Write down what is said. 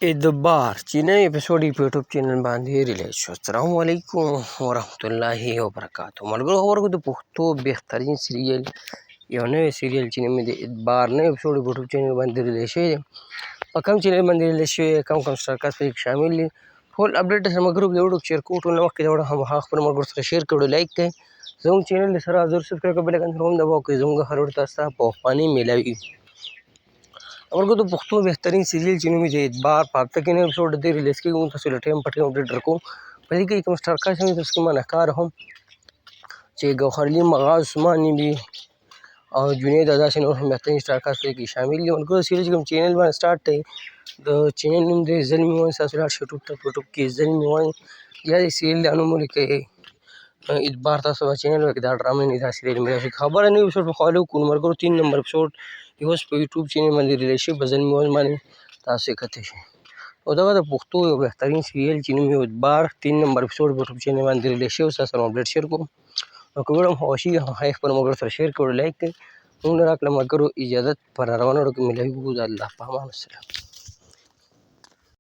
اعتبار چې نوی اپیسوډ یې په یوټیوب چینل باندې ریلیز شو. السلام علیکم ورحمت الله وبرکاتو. ملګرو خبرو د پښتو بهترین سیریل یو نوی سیریل چې نوم یې د اعتبار نوی اپیسوډ په یوټیوب چینل باندې ریلیز شوی دی. په کوم چینل باندې ریلیز شوی کوم سټارکاست پکې شامل دي ټول اپډیټ سره ملګرو د ویډیو شیر کوو. ټول نه مخکې د ویډیو هماغه خپل ملګرو سره شیر کړو، لایک کړئ، زموږ چینل سره ضرور سبسکرایب کړئ، بیل آیکن سره هم دباو کړئ، زموږ هر ویډیو تاسو ته په وخت میلاوي. ملګرو د پښتو بهترین سیریل چې نوم یې د اعتبار په هفته کې نوی اپیسوډ دی ریلیز کېږي. موږ تاسو له ټایم په ټایم اپډیټ درکوو. په دې کې کوم سټارکاست هم تاسو کې ما ښکاره هم چې ګوهرعلي مغاز عثماني دي او جنید داسې نور هم بهترین سټارکاست پکې شامل دي. ملګرو سیریل چې کوم چینل باندې سټارټ دی د چینل نوم دی زلمي وایي. تاسو لاړ شئ یوټیوب ته، په یوټیوب کې زلمي وایي یا د سیریل دا نوم ولیکئ اعتبار. تاسو به چینل کې دا ډرامه نه دا سیریل میلاوي شي. خبره نوی اپیسوډ په خالو کوو ملګرو 3 نمبر اپیسوډ اوس په یوټیوب چینل باندې ریلیز شوی، په زلمي وایي باندې تاسو یې کتلی شئ. او دغه د پښتو یو بهترین سیریل چې نوم یې اعتبار 3 نمبر اپیسوډ په یوټیوب چینل باندې ریلیز شوی. تاسو سره اپډیټ شیر کوم. او که ویډیو مو خوښ شي هغه خپل ملګرو سره شیر کړو، لایک کړئ. موږ نه راکړه ملګرو اجازت پر روانو کې میلاوي. د الله په امان. السلام.